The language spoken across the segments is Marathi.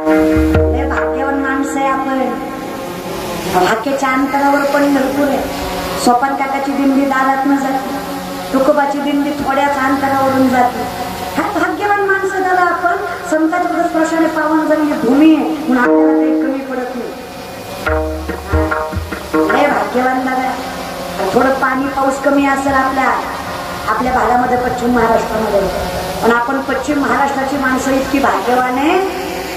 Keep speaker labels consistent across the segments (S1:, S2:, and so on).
S1: लय भाग्यवान माणसं आहे आपण. भाग्याच्या अंतरावर पण भरपूर आहे. सोपान काकाची दिंडी दारातनं जाते, तुकोबाची दिंडी थोड्याच अंतरावरून जाते. हा भाग्यवान माणसं दादा आपण. संतांच्या स्पर्शाने पावन झालेली भूमी आहे म्हणून आपल्याला काही कमी पडत नाही. लय भाग्यवान दादा. थोडं पाणी पाऊस कमी असेल आपल्या भागामध्ये, पश्चिम महाराष्ट्रामध्ये, पण आपण पश्चिम महाराष्ट्राची माणसं इतकी भाग्यवान आहे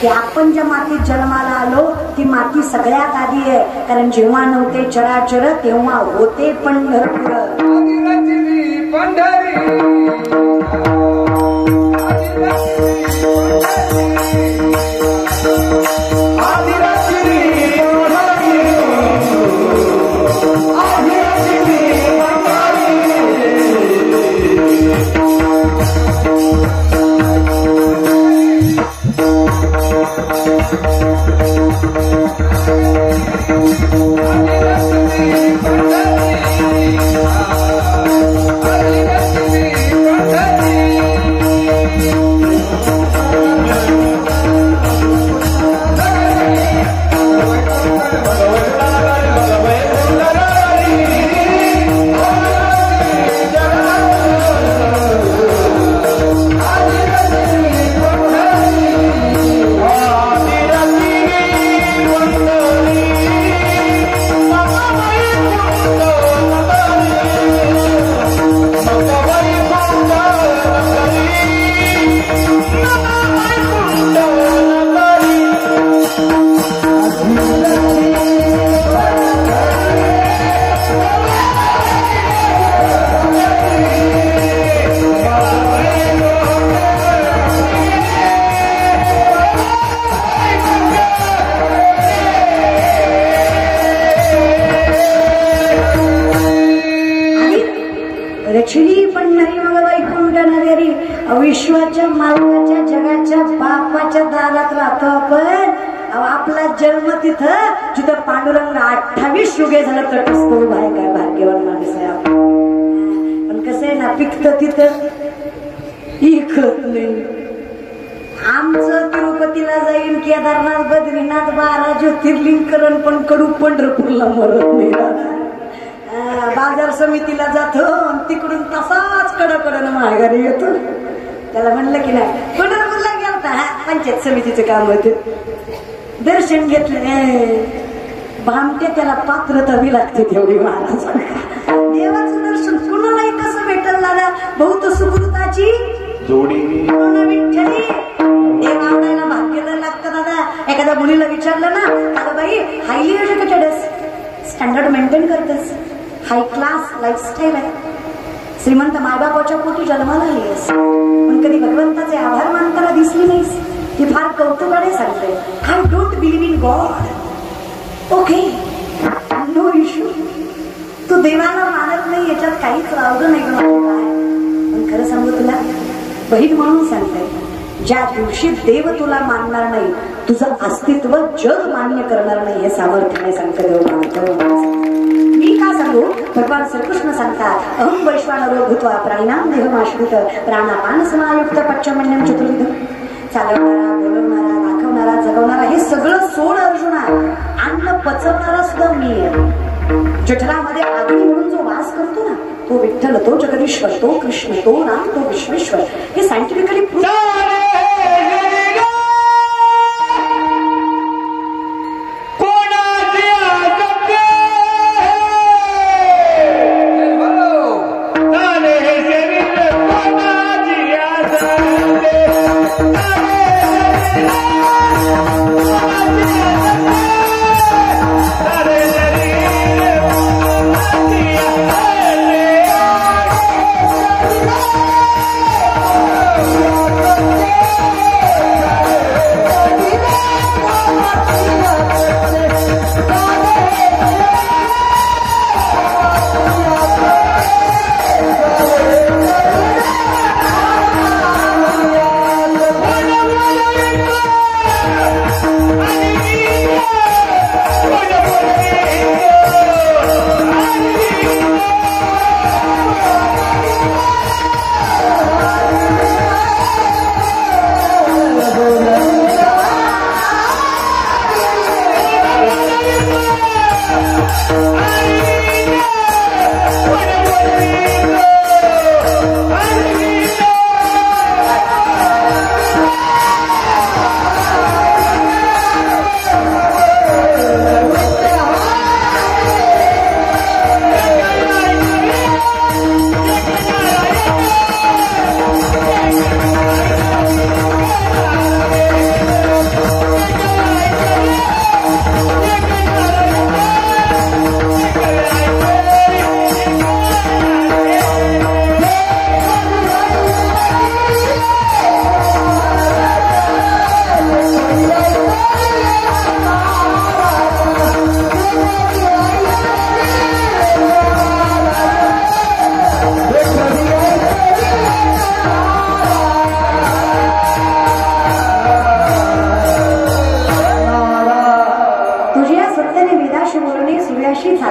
S1: की आपण ज्या मातीत जन्माला आलो ती माती सगळ्यात आधी आहे. कारण जेव्हा नव्हते चराचर तेव्हा होते पंढरपूर. रचनी पण नाही मग वैकुंठ नगरी. विश्वाच्या मालकाच्या जगाच्या बापाच्या दारात राहतो आपण. आपला जन्म तिथं जिथं पांडुरंग 28 युगे झालं तटस्थ उभा आहे. काय भाग्यवान माणूस आहे आपण. पण कसं आहे ना, पिकत तिथं इकत नाही. आमचं तिरुपतीला जाईन, केदारनाथ, बद्रीनाथ, 12 ज्योतिर्लिंग करण, पण कडू पंढरपूरला मरत नाही. बाजार समितीला जातो तिकडून तसाच कडकडन माघारी येतो. त्याला म्हणलं की नाही पंढरपूरला गेलता, पंचायत समितीचं काम होतं, दर्शन घेतलं. भामटे त्याला पात्रता बी लागते तेवढी महाराज. देवाचं दर्शन कुणालाही कसं भेटल दादा. बहुत सुकृताची जोडी विठ्ठली. देव आवडायला भाग्य तर लागतं दादा. एखाद्या मुलीला विचारलं ना, अगं बाई हायली एज्युकेटेड आहेस, स्टँडर्ड मेंटेन करतेस, हाय क्लास लाईफस्टाईल आहे, श्रीमंत मायबापाच्या पोटी जन्माला आलीस, पण कधी भगवंताचे आभार मानताना दिसली नाहीस, ती फार कौतुकाने सांगते. I don't believe in God. Okay, no issue. तू देवाला मानत नाही याच्यात काहीच रावलं नाही ग. पण खरं सांगू तुला, बहीण म्हणून सांगते, ज्या दिवशी देव तुला मानणार नाही, तुझं अस्तित्व जग मान्य करणार नाही, हे सामर्थ्याने सांगते देव मानतो. मी का सांगू, भगवान श्रीकृष्ण सांगतात, अहम वैश्वानरो भूत्वा प्राणिनां देहमाश्रित प्राणापान समायुक्त पच्चमन्यम चतुर्विध. चालवणारा, बोलवणारा, दाखवणारा, जगवणारा हे सगळं सोड अर्जुना. अन्न पचवणारा सुद्धा मी आहे. जठरामध्ये अग्नी म्हणून जो वास करतो ना, तो विठ्ठल, तो जगदीश्वर, तो कृष्ण, तो राम, तो विश्वेश्वर. हे सायंटिफिकली
S2: Yeah.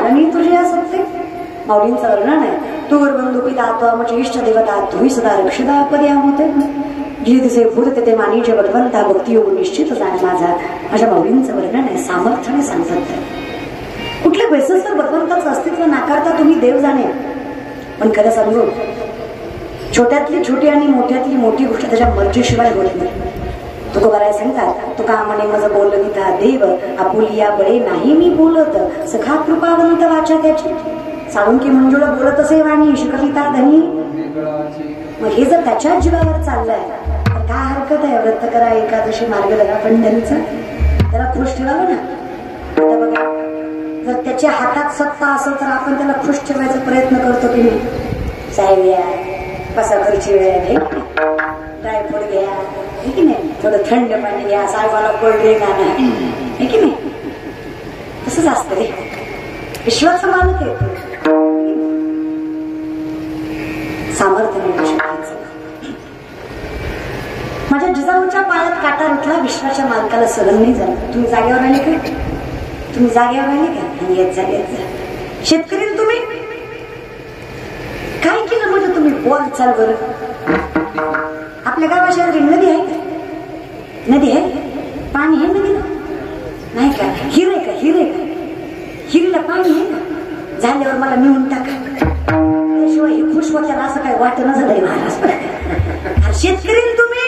S1: झालं तुझे या सत्ते माऊलींचं वर्णन आहे. तूर बंधू पिता तो म्हणजे इष्ट देवता तुही सदा रक्षदा पर्याय होते जी दिसे भूत ते मानीचे भगवंता भक्ती योग निश्चित जाणे माझ्या माऊलींचं वर्णन आहे. सामर्थ्याने सांगतात कुठल्या बेससवर भगवंताचं अस्तित्व नाकारता तुम्ही देव जाणे. पण खरं सांगू छोट्यातली छोटी आणि मोठ्यातली मोठी गोष्ट त्याच्या मर्जीशिवाय होत नाही. तुका बराय सांगतात तुका म्हणे माझं बोललं निता देव आपुलिया बळे नाही मी बोलत सखा कृपावंत वाचा त्याची साळुंकी मंजुळा बोलत असे वाणी शिकविता धनी. मग हे जर त्याच्या जीवावर चाललंय तर काय हरकत आहे. व्रत करा एकादशी मार्ग धरा पंढरीचा त्याला खुश ठेवावं ना. आता बघा जर त्याच्या हातात सत्ता असेल तर आपण त्याला खुश ठेवायचा प्रयत्न करतो की नाही. साहेब या कसा खर्ची वेळ आहे ड्रायफ्रूट घ्या हे की नाही थोडं थंड पाणी घ्या साहेबाला कोल्ड ड्रिंक आणा हे की नाही. तसंच असतं रे विश्वास मानत येतो सामर्थ्य माझ्या जिजाऊच्या पायात काटा रुतला विश्वाच्या मालकाला सहन नाही झालं. तुम्ही जागेवर आले का तुम्ही जागेवर आले का येत जा येत जा. शेतकरी तुम्ही काय केलं म्हणजे तुम्ही बोल चाल बरं. आपल्या गावाच्या नदी आहे का नदी आहे पाणी आहे नदीला नाही का हिरे का हिरे का हिरीला पाणी आहे का झाल्यावर मला मिळून टाका त्याशिवाय हे खुश होत्याला असं काय वाटणं झालंय महाराज. शेतकरी तुम्ही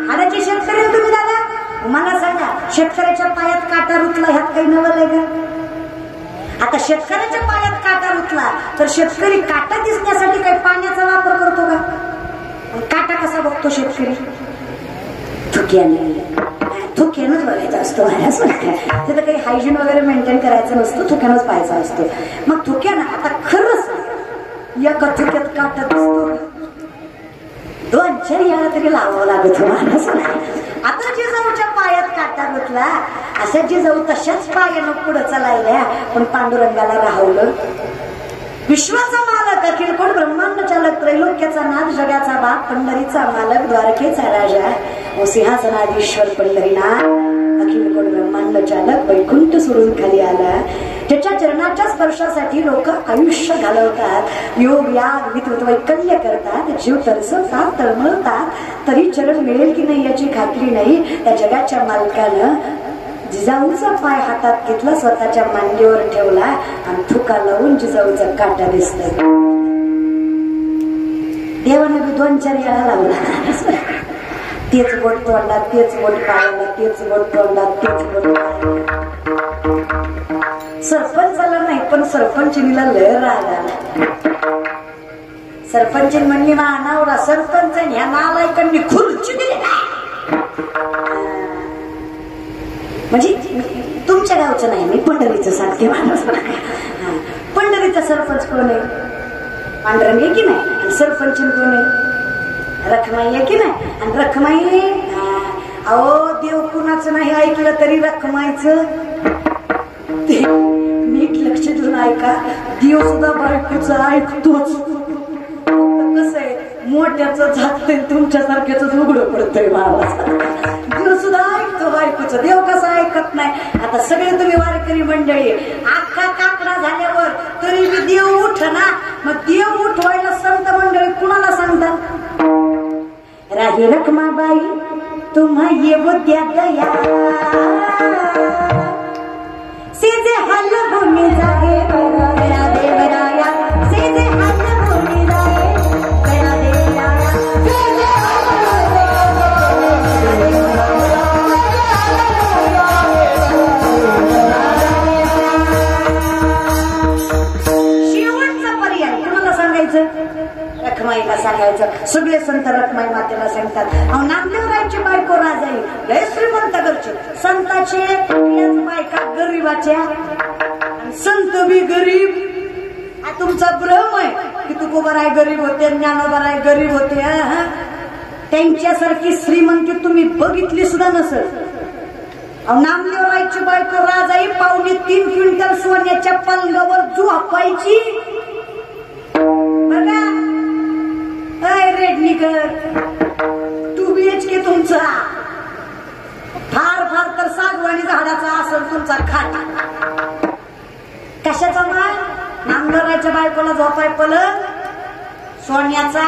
S1: हाडाचे शेतकरी तुम्ही दादा मला सांगा शेतकऱ्याच्या पायात काटा रुतला ह्यात काही नवल आहे का. आता शेतकऱ्याच्या पायात काटा रुतला तर शेतकरी काटा दिसण्यासाठी काही पाण्याचा वापर करतो का. काटा कसा बघतो शेतकरी थुक्यानंच बघायचा असतो महाराज. तिथं काही हायजीन वगैरे मेंटेन करायचं नसतं थुक्यानंच पाहायचं असतो. मग थुक्यानं आता खरंच एका थुक्यात काटा दिसतो 2-4 याला तरी लावावं लागत महाराज. आता जिजाऊच्या पायात काटा रुतला अशा जिजाऊ तशाच पायानं पुढं चालायल्या पण पांडुरंगाला राहवलं. विश्वाचा मालक अखिल कोण ब्रह्मांड चालक त्रैलोक्याचा नाथ जगाचा बाप पंढरीचा मालक द्वारकेचा राजा व सिंहासनाधीश्वर पंढरीनाथ अखिल कोण ब्रह्मांड चालक वैकुंठ सोडून खाली आला. त्याच्या चरणाच्या स्पर्शासाठी लोक आयुष्य घालवतात योग याग विकृत वैकल्य करतात जीव तरसतात तळमळतात तरी चरण मिळेल की नाही याची खात्री नाही. त्या जगाच्या मालकानं जिजाऊचा पाय हातात घेतला स्वतःच्या मांडीवर ठेवला आणि थुका लावून जिजाऊचा काटा दिसतोय. देवानं बी 2-4 याला लावला तेच बोट तोंडात तेच बोट पायाला तेच बोट तोंडात तेच बोट पायाला. सरपंचाला नाही पण सरपंचिनीला लय राग आला. सरपंचीन म्हणली मानावरा सरपंच ह्या नालायकांनी खुर्ची दिली म्हणजे तुमच्या गावचं नाही मी पंढरीचं सांगते माणूस. पंढरीचा सरपंच कोण आहे पांडुरंग आहे की नाही आणि सरपंचीन कोण आहे रखमाई आहे की नाही. आणि रखमाई अहो देव कुणाचं नाही ऐकलं तरी रखमाईचं ते नीट लक्ष देऊन ऐका. देव सुद्धा बायकोचं ऐकतोच. कसं आहे मोठ्याचं झाकतंय तुमच्यासारख्याच उघडं पडतंय महाराज. देव सुद्धा ऐकतो बायकोचं देव कसं ऐकत नाही. आता सगळे तुम्ही वारकरी मंडळी अख्खा काकडा झाल्यावर तरी मी देव उठ ना मग देव उठवायला संत मंडळी कुणाला सांगतात राही रखमाबाई तुम्हा ये बुद्ध्या दया सीधे हल भूमि जागे बरा देवराया सीधे हल भूमि जागे बरा देवराया शेवटचा पर्याय कुणाला सांगायचं रखमाईला सांगायचं. सगळे संत रखमाई मातेला सांगतात. अहो नामदेवरायची बायको राजाई लय श्रीमंत घरची संताचे बायका गरीबाच्या संत बी गरीब. हा तुमचा भ्रम आहे की तू बराय गरीब होते ज्ञानोबराय गरीब होते. त्यांच्यासारखी श्रीमंती तुम्ही बघितली सुद्धा नसेल. अहो नामदेवरायची बायको राजाई 2.5 क्विंटल सोन्याच्या पलंगावर झोपायची बघा. रेडणीकर 2 BHK तुमचा फार फार तर सागवानी झाडाचा असेल तुमचा खाट कशाचा माल? नांदराच्या बायकोला झोपाय पलंग सोन्याचा,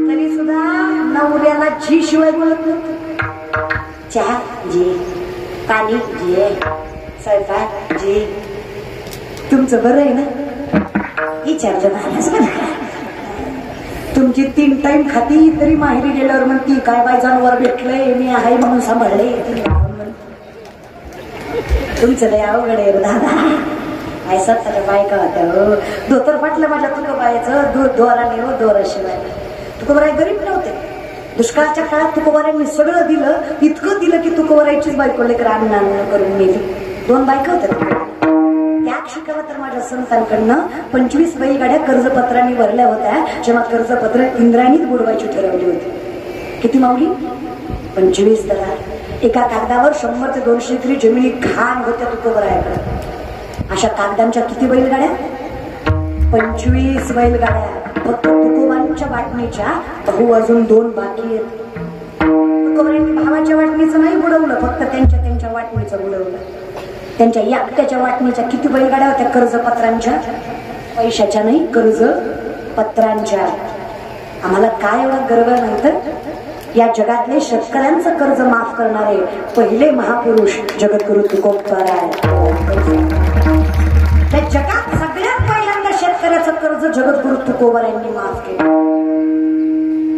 S1: तरी सुद्धा नवऱ्याला जी शिवाय बोलत नव्हतं. चहा जी, पाणी जी, स्वयंपाक जी. तुमचं बरं आहे ना? विचारलं ना. तुमची 3 टाइम खाती तरी माहेरी गेल्यावर म्हणती काय बाय जनावर भेटलंय मी आहे म्हणून सांभाळले. तुमचं लय अवघड आहे दादा. ऐसा बायका होत्या हो. धोतर फाटलं माझ्या तुकोबाईचं, दोराने हो दोराशिवाय. तुकोबाई गरीब नव्हते. दुष्काळाच्या काळात तुकोबाऱ्यांनी सगळं दिलं, इतकं दिलं की तुकोबारायचीच बायको लेकर अन्न करून नेली. 2 बायका होत्या. त्याग शिकावं तर माझ्या संतांकडनं 25 बैलगाड्या कर्जपत्रांनी भरल्या होत्या, जेव्हा कर्जपत्र इंद्राणीच बुडवायची ठरवली होती. किती माऊली? 25 दरा. एका कागदावर 100 ते 200 तरी जमिनी घाण होत्या तुकोबारायाकडे. अशा कागदांच्या किती बैलगाड्या? 25 बैलगाड्या. फक्त तुकोबांच्या वाटणीच्या भाऊ अजून 2 बाकी आहेत. तुकोबांनी भावाच्या वाटणीचं नाही बुडवलं, फक्त त्यांच्या वाटणीचं बुडवलं. त्यांच्या एकट्याच्या वाटणीच्या किती बैलगाड्या होत्या कर्जपत्रांच्या? पैशाच्या नाही, कर्जपत्रांच्या. आम्हाला काय एवढा गर्व नव्हतं? या जगातले शेतकऱ्यांचं कर्ज माफ करणारे पहिले महापुरुष जगद्गुरु तुकोबाराय. त्या जगात सगळ्यात पहिल्यांदा शेतकऱ्याचं कर्ज जगद्गुरु तुकोबारायांनी माफ केलं.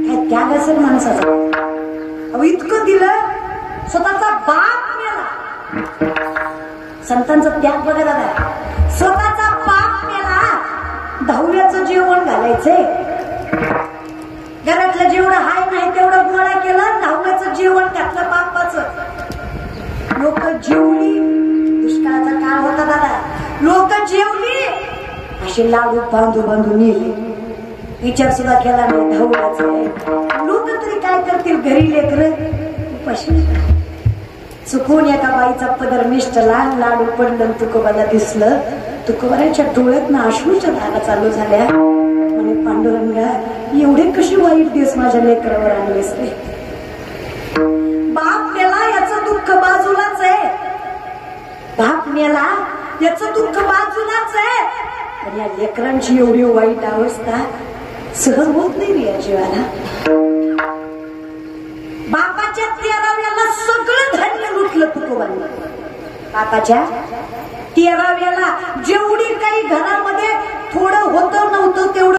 S1: काय त्याग असेल माणसाचा. इतकं दिलं, स्वतःचा बाप मेला. संतांचा त्याग बघा दादा. स्वतःचा बाप मेला, 10व्याचं जेवण घालायचंय. घरातलं जेवढं हाय नाही तेवढं गोळा केलं, 10व्याचं जेवण घातलं बापाचं. लोक जेवली. दुष्काळाचा काळ होता दादा. लोक जेवली, असे लाडू बांधून नेले. विचार सुद्धा केला नाही 10व्याचं. लोक तरी काय करतील? घरी लेकर उपाशी. चुकून एका बाईचा पदर मिष्टला, लाडू पडलं, तुकोबाला दिसलं. तुकोबाराच्या डोळ्यातनं अश्रूच्या धागा चालू झाल्या. म्हणे पांडुरंगा, एवढे कशी वाईट दिवस माझ्या लेकरावर आणलेस रे. बाप मेला याचं दुःख बाजूलाच आहे. बाप मेला याचं दुःख बाजूलाच आहे, पण या लेकरांची एवढी वाईट अवस्था सहन होत नाही रे या जीवाला. बापाच्या 13व्याला सगळं धान्य लुटलं तुकोबांनी. बापाच्या 13व्याला जेवढी काही घरामध्ये थोडं होतं नव्हतं तेवढं